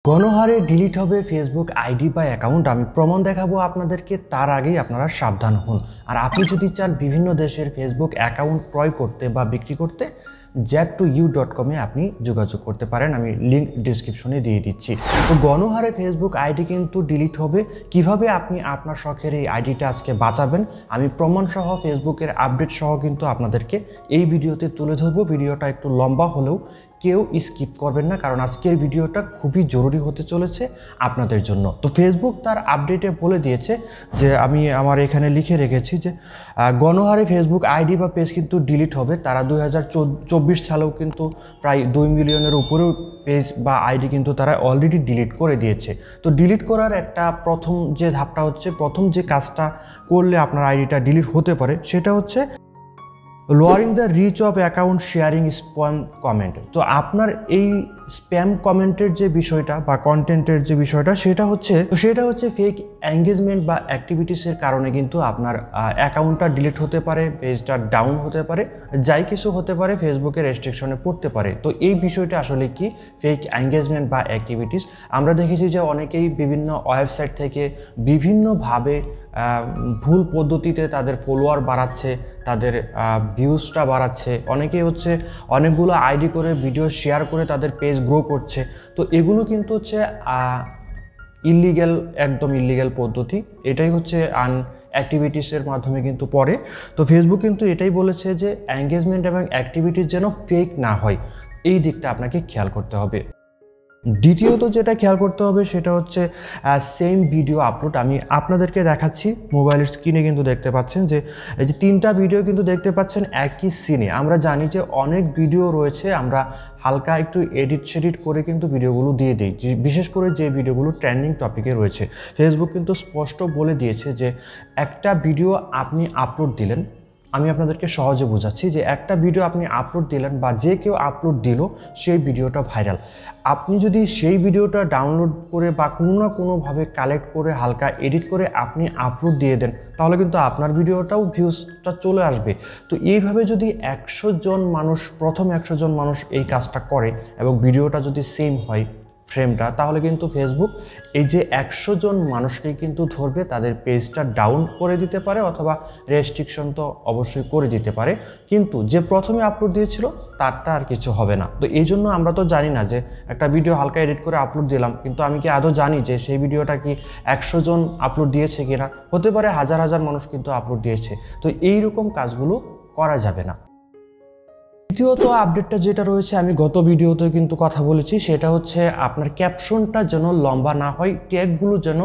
গণহারে ডিলিট হবে Facebook ID বা অ্যাকাউন্ট। আমি প্রমাণ দেখাবো আপনাদেরকে, তার আগেই আপনারা সাবধান হন। আর আপনি যদি চান বিভিন্ন দেশের ফেসবুক অ্যাকাউন্ট ক্রয় করতে বা বিক্রি করতে, Z2U.com আপনি যোগাযোগ করতে পারেন। আমি লিঙ্ক ডিসক্রিপশনে দিয়ে দিচ্ছি। তো গণহারে ফেসবুক আইডি কিন্তু ডিলিট হবে। কিভাবে আপনি আপনার শখের এই আইডিটা আজকে বাঁচাবেন, আমি প্রমাণ সহ ফেসবুকের আপডেট সহ কিন্তু আপনাদেরকে এই ভিডিওতে তুলে ধরবো। ভিডিওটা একটু লম্বা হলেও কেউ স্কিপ করবেন না, কারণ আজকের ভিডিওটা খুবই জরুরি হতে চলেছে আপনাদের জন্য। তো ফেসবুক তার আপডেটে বলে দিয়েছে যে, আমি আমার এখানে লিখে রেখেছি যে গণহারে ফেসবুক আইডি বা পেজ কিন্তু ডিলিট হবে। তারা 2024 সালেও কিন্তু প্রায় 2 মিলিয়নের উপরেও পেজ বা আইডি কিন্তু তারা অলরেডি ডিলিট করে দিয়েছে। তো ডিলিট করার একটা প্রথম যে ধাপটা হচ্ছে, প্রথম যে কাজটা করলে আপনার আইডিটা ডিলিট হতে পারে সেটা হচ্ছে lowering the reach of account sharing spam comment. তো আপনার এই স্প্যাম কমেন্টের যে বিষয়টা বা কন্টেন্টের যে বিষয়টা সেটা হচ্ছে ফেক এঙ্গেজমেন্ট বা অ্যাক্টিভিটিসের কারণে কিন্তু আপনার অ্যাকাউন্টটা ডিলিট হতে পারে, পেজটা ডাউন হতে পারে, যাই কিছু হতে পারে, ফেসবুকের রেস্ট্রিকশনে পড়তে পারে। তো এই বিষয়টা আসলে কি ফেক এঙ্গেজমেন্ট বা অ্যাক্টিভিটিস? আমরা দেখেছি যে অনেকেই বিভিন্ন ওয়েবসাইট থেকে বিভিন্নভাবে ভুল পদ্ধতিতে তাদের ফলোয়ার বাড়াচ্ছে, তাদের ভিউজটা বাড়াচ্ছে। অনেকেই হচ্ছে অনেকগুলো আইডি করে ভিডিও শেয়ার করে তাদের পেজ গ্রো করছে। তো এগুলো কিন্তু হচ্ছে ইলিগ্যাল, একদম ইলিগ্যাল পদ্ধতি। এটাই হচ্ছে অ্যাক্টিভিটিসের মাধ্যমে কিন্তু পড়ে। তো ফেসবুক কিন্তু এটাই বলেছে যে এঙ্গেজমেন্ট এবং অ্যাক্টিভিটিস যেন ফেক না হয়, এই দিকটা আপনাকে খেয়াল করতে হবে। দ্বিতীয়ত যেটা খেয়াল করতে হবে সেটা হচ্ছে সেম ভিডিও আপলোড। আমি আপনাদেরকে দেখাচ্ছি, মোবাইলের স্ক্রিনে কিন্তু দেখতে পাচ্ছেন যে এই যে 3টা ভিডিও কিন্তু দেখতে পাচ্ছেন একই সিনে। আমরা জানি যে অনেক ভিডিও রয়েছে, আমরা হালকা একটু এডিট করে কিন্তু ভিডিওগুলো দিয়ে দিই, বিশেষ করে যে ভিডিওগুলো ট্রেন্ডিং টপিকে রয়েছে। ফেসবুক কিন্তু স্পষ্ট বলে দিয়েছে যে একটা ভিডিও আপনি আপলোড দিলেন, আমি আপনাদেরকে সহজে বোঝাচ্ছি যে একটা ভিডিও আপনি আপলোড দিলেন বা যে কেউ আপলোড দিল, সেই ভিডিওটা ভাইরাল। আপনি যদি সেই ভিডিওটা ডাউনলোড করে বা কোনো না কোনোভাবে কালেক্ট করে হালকা এডিট করে আপনি আপলোড দিয়ে দেন, তাহলে কিন্তু আপনার ভিডিওটাও ভিউজটা চলে আসবে। তো এইভাবে যদি 100 জন মানুষ, প্রথম 100 জন মানুষ এই কাজটা করে এবং ভিডিওটা যদি সেম হয় ফ্রেমটা, তাহলে কিন্তু ফেসবুক এই যে 100 জন মানুষকে কিন্তু ধরবে, তাদের পেজটা ডাউন করে দিতে পারে অথবা রেস্ট্রিকশন তো অবশ্যই করে দিতে পারে, কিন্তু যে প্রথমে আপলোড দিয়েছিল তারটা আর কিছু হবে না। তো এই জন্য আমরা তো জানি না যে একটা ভিডিও হালকা এডিট করে আপলোড দিলাম, কিন্তু আমি কি আদৌ জানি যে সেই ভিডিওটা কি 100 জন আপলোড দিয়েছে কিনা? হতে পারে হাজার হাজার মানুষ কিন্তু আপলোড দিয়েছে। তো এইরকম কাজগুলো করা যাবে না। দ্বিতীয়ত আপডেটটা যেটা রয়েছে, আমি গত ভিডিওতে কিন্তু কথা বলেছি, সেটা হচ্ছে আপনার ক্যাপশনটা যেন লম্বা না হয়, ট্যাগগুলো যেন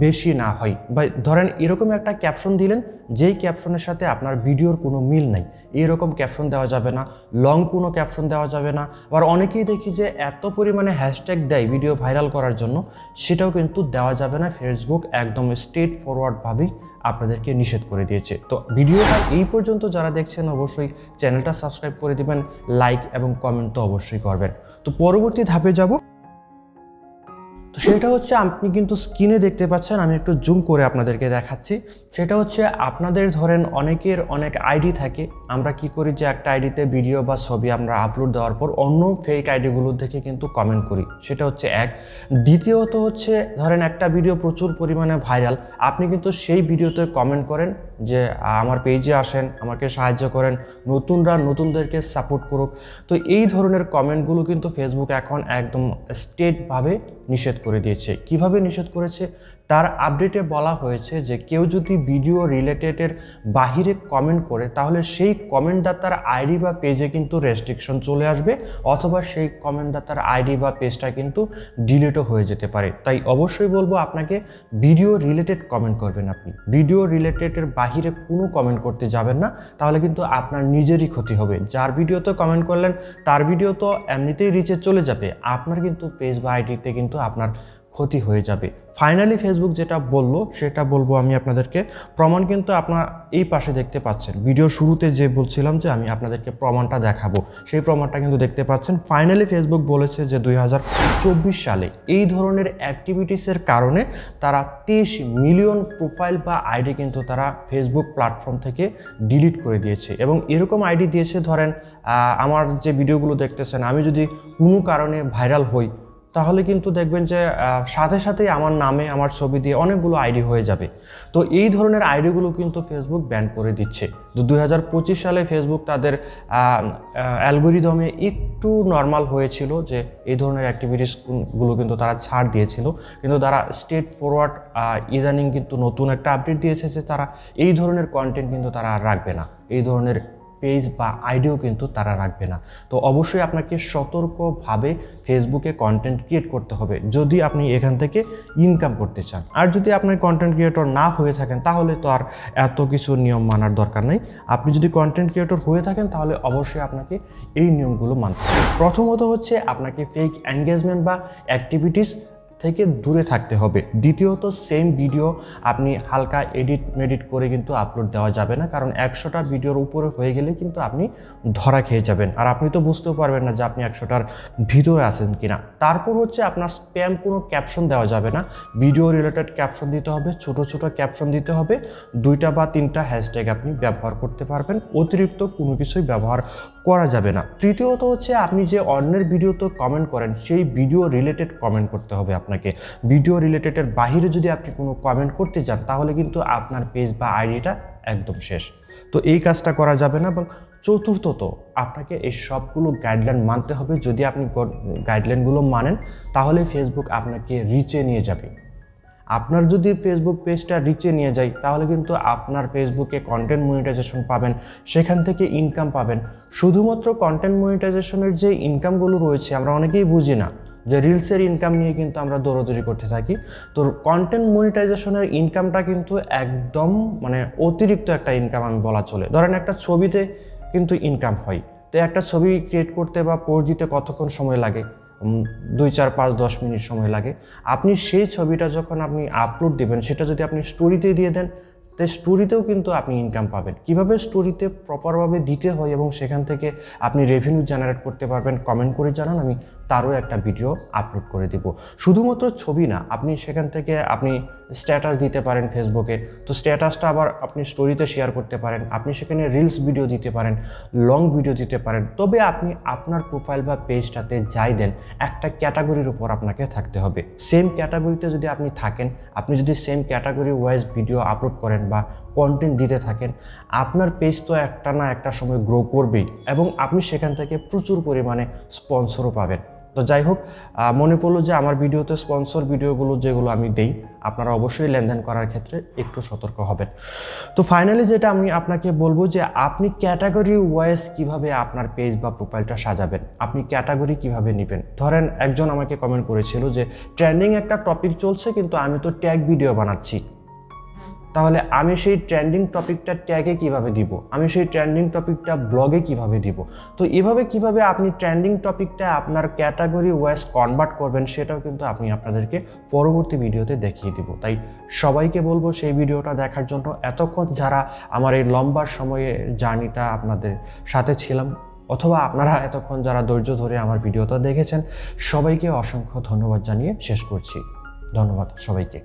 বেশি না হয়। বা ধরেন এরকম একটা ক্যাপশন দিলেন যেই ক্যাপশনের সাথে আপনার ভিডিওর কোনো মিল নাই, এরকম ক্যাপশন দেওয়া যাবে না। লং কোনো ক্যাপশন দেওয়া যাবে না। আবার অনেকেই দেখি যে এত পরিমাণে হ্যাশট্যাগ দেয় ভিডিও ভাইরাল করার জন্য, সেটাও কিন্তু দেওয়া যাবে না। ফেসবুক একদম স্ট্রেট ফরওয়ার্ডভাবেই আপনাদেরকে নিষেধ করে দিয়েছে। তো ভিডিওটা এই পর্যন্ত যারা দেখছেন অবশ্যই চ্যানেলটা সাবস্ক্রাইব করে দিবেন, লাইক এবং কমেন্ট তো অবশ্যই করবেন। তো পরবর্তী ধাপে যাব। তো সেটা হচ্ছে আপনি কিন্তু স্ক্রিনে দেখতে পাচ্ছেন, আমি একটু জুম করে আপনাদেরকে দেখাচ্ছি। সেটা হচ্ছে আপনাদের ধরেন অনেকের অনেক আইডি থাকে, আমরা কি করি যে একটা আইডিতে ভিডিও বা ছবি আমরা আপলোড দেওয়ার পর অন্য ফেক আইডিগুলো দেখে কিন্তু কমেন্ট করি, সেটা হচ্ছে এক। দ্বিতীয়ত হচ্ছে ধরেন একটা ভিডিও প্রচুর পরিমাণে ভাইরাল, আপনি কিন্তু সেই ভিডিওতে কমেন্ট করেন যে আমার পেজে আসেন, আমাকে সাহায্য করেন, নতুনরা নতুনদেরকে সাপোর্ট করুক। তো এই ধরনের কমেন্টগুলো কিন্তু ফেসবুক এখন একদম স্ট্রেটভাবে নিষেধ করে দিয়েছে। কিভাবে নিষেধ করেছে? তার আপডেটে বলা হয়েছে যে কেউ যদি ভিডিও রিলেটেডের বাহিরে কমেন্ট করে, তাহলে সেই কমেন্টদাতার আইডি বা পেজে কিন্তু রেস্ট্রিকশন চলে আসবে, অথবা সেই কমেন্টদাতার আইডি বা পেজটা কিন্তু ডিলিটও হয়ে যেতে পারে। তাই অবশ্যই বলবো আপনাকে ভিডিও রিলেটেড কমেন্ট করবেন। আপনি ভিডিও রিলেটেডের বাহিরে কোনো কমেন্ট করতে যাবেন না, তাহলে কিন্তু আপনার নিজেরই ক্ষতি হবে। যার ভিডিওতে কমেন্ট করলেন তার ভিডিও তো এমনিতেই রিচে চলে যাবে, আপনার কিন্তু পেজ বা আইডিতে কিন্তু আপনার ক্ষতি হয়ে যাবে। ফাইনালি ফেসবুক যেটা বললো সেটা বলবো আমি আপনাদেরকে। প্রমাণ কিন্তু আপনার এই পাশে দেখতে পাচ্ছেন। ভিডিও শুরুতে যে বলছিলাম যে আমি আপনাদেরকে প্রমাণটা দেখাবো, সেই প্রমাণটা কিন্তু দেখতে পাচ্ছেন। ফাইনালি ফেসবুক বলেছে যে 2024 সালে এই ধরনের অ্যাক্টিভিটিসের কারণে তারা 30 মিলিয়ন প্রোফাইল বা আইডি কিন্তু তারা ফেসবুক প্ল্যাটফর্ম থেকে ডিলিট করে দিয়েছে। এবং এরকম আইডি দিয়েছে, ধরেন আমার যে ভিডিওগুলো দেখতেছেন, আমি যদি কোনো কারণে ভাইরাল হই, তাহলে কিন্তু দেখবেন যে সাথে সাথেই আমার নামে আমার ছবি দিয়ে অনেকগুলো আইডি হয়ে যাবে। তো এই ধরনের আইডিগুলো কিন্তু ফেসবুক ব্যান করে দিচ্ছে। তো 2025 সালে ফেসবুক তাদের অ্যালগোরিদমে একটু নর্মাল হয়েছিল যে এই ধরনের অ্যাক্টিভিটিসগুলো কিন্তু তারা ছাড় দিয়েছিল, কিন্তু তারা স্ট্রেট ফরওয়ার্ড ইদানিং কিন্তু নতুন একটা আপডেট দিয়েছে যে তারা এই ধরনের কন্টেন্ট কিন্তু তারা আর রাখবে না, এই ধরনের পেজ বা আইডিও কিন্তু তারা রাখবে না। তো অবশ্যই আপনাকে সতর্কভাবে ফেসবুকে কন্টেন্ট ক্রিয়েট করতে হবে যদি আপনি এখান থেকে ইনকাম করতে চান। আর যদি আপনার কন্টেন্ট ক্রিয়েটর না হয়ে থাকেন তাহলে তো আর এত কিছু নিয়ম মানার দরকার নেই। আপনি যদি কন্টেন্ট ক্রিয়েটর হয়ে থাকেন তাহলে অবশ্যই আপনাকে এই নিয়মগুলো মানতে হবে। প্রথমত হচ্ছে আপনাকে ফেক এঙ্গেজমেন্ট বা অ্যাক্টিভিটিস থেকে দূরে থাকতে হবে। দ্বিতীয়ত সেম ভিডিও আপনি হালকা এডিট করে কিন্তু আপলোড দেওয়া যাবে না, কারণ 100টা ভিডিওর উপরে হয়ে গেলে কিন্তু আপনি ধরা খেয়ে যাবেন আর আপনি তো বুঝতেও পারবেন না যে আপনি 100টার ভিতরে আছেন কিনা। তারপর হচ্ছে আপনার স্প্যাম কোনো ক্যাপশন দেওয়া যাবে না, ভিডিও রিলেটেড ক্যাপশন দিতে হবে, ছোট ছোট ক্যাপশন দিতে হবে, 2টা বা 3টা হ্যাশট্যাগ আপনি ব্যবহার করতে পারবেন, অতিরিক্ত কোনো কিছুই ব্যবহার করা যাবে না। তৃতীয়ত হচ্ছে আপনি যে অন্যের ভিডিওতে কমেন্ট করেন সেই ভিডিও রিলেটেড কমেন্ট করতে হবে আপনাকে। ভিডিও রিলেটেডের বাইরে যদি আপনি কোনো কমেন্ট করতে যান তাহলে কিন্তু আপনার পেজ বা আইডিটা একদম শেষ। তো এই কাজটা করা যাবে না। এবং চতুর্থত আপনাকে এই সবগুলো গাইডলাইন মানতে হবে। যদি আপনি গাইডলাইনগুলো মানেন তাহলে ফেসবুক আপনাকে রিচে নিয়ে যাবে। আপনার যদি ফেসবুক পেজটা রিচে নিয়ে যায় তাহলে কিন্তু আপনার ফেসবুকে কন্টেন্ট মনিটাইজেশন পাবেন, সেখান থেকে ইনকাম পাবেন। শুধুমাত্র কন্টেন্ট মনিটাইজেশনের যে ইনকামগুলো রয়েছে আমরা অনেকেই বুঝি না যে রিলসের ইনকাম নিয়ে কিন্তু আমরা দৌড়াদৌড়ি করতে থাকি। তো কন্টেন্ট মনিটাইজেশনের ইনকামটা কিন্তু একদম মানে অতিরিক্ত একটা ইনকাম আমি বলা চলে। ধরেন একটা ছবিতে কিন্তু ইনকাম হয়, তো একটা ছবি ক্রিয়েট করতে বা পোস্ট দিতে কতক্ষণ সময় লাগে? 2, 4, 5, 10 মিনিট সময় লাগে। আপনি সেই ছবিটা যখন আপনি আপলোড দেবেন সেটা যদি আপনি স্টোরিতে দিয়ে দেন তাই স্টোরিতেও কিন্তু আপনি ইনকাম পাবেন। কিভাবে স্টোরিতে প্রপারভাবে দিতে হয় এবং সেখান থেকে আপনি রেভিনিউ জেনারেট করতে পারবেন কমেন্ট করে জানান, আমি তারও একটা ভিডিও আপলোড করে দেব। শুধুমাত্র ছবি না, আপনি সেখান থেকে আপনি স্ট্যাটাস দিতে পারেন ফেসবুকে, তো স্ট্যাটাসটা আবার আপনি স্টোরিতে শেয়ার করতে পারেন, আপনি সেখানে রিলস ভিডিও দিতে পারেন, লং ভিডিও দিতে পারেন। তবে আপনি আপনার প্রোফাইল বা পেজটাতে যাই দেন একটা ক্যাটাগরির উপর আপনাকে থাকতে হবে। সেম ক্যাটাগরিতে যদি আপনি থাকেন, আপনি যদি same category wise video upload করেন বা কন্টেন্ট দিতে থাকেন, আপনার পেজ তো একটা না একটা সময় গ্রো করবেই এবং আপনি সেখান থেকে প্রচুর পরিমাণে স্পন্সরও পাবেন। তো যাই হোক, মনে পড়লো যে আমার ভিডিওতে স্পন্সর ভিডিওগুলো যেগুলো আমি দেই আপনারা অবশ্যই লেনদেন করার ক্ষেত্রে একটু সতর্ক হবেন। তো ফাইনালি যেটা আমি আপনাকে বলবো যে আপনি ক্যাটাগরি ওয়াইজ কিভাবে আপনার পেজ বা প্রোফাইলটা সাজাবেন, আপনি ক্যাটাগরি কিভাবে নেবেন। ধরেন একজন আমাকে কমেন্ট করেছিল যে ট্রেন্ডিং একটা টপিক চলছে কিন্তু আমি তো ট্যাগ ভিডিও বানাচ্ছি, তাহলে আমি সেই ট্রেন্ডিং টপিকটা ট্যাগে কিভাবে দিব, আমি সেই ট্রেন্ডিং টপিকটা ব্লগে কিভাবে দিব। তো এভাবে কিভাবে আপনি ট্রেন্ডিং টপিকটা আপনার ক্যাটাগরি ওয়াইজ কনভার্ট করবেন সেটাও কিন্তু আমি আপনাদেরকে পরবর্তী ভিডিওতে দেখিয়ে দিব। তাই সবাইকে বলবো সেই ভিডিওটা দেখার জন্য। এতক্ষণ যারা আমার এই লম্বা সময়ের জার্নিটা আপনাদের সাথে ছিলাম, অথবা আপনারা এতক্ষণ যারা ধৈর্য ধরে আমার ভিডিওটা দেখেছেন, সবাইকে অসংখ্য ধন্যবাদ জানিয়ে শেষ করছি। ধন্যবাদ সবাইকে।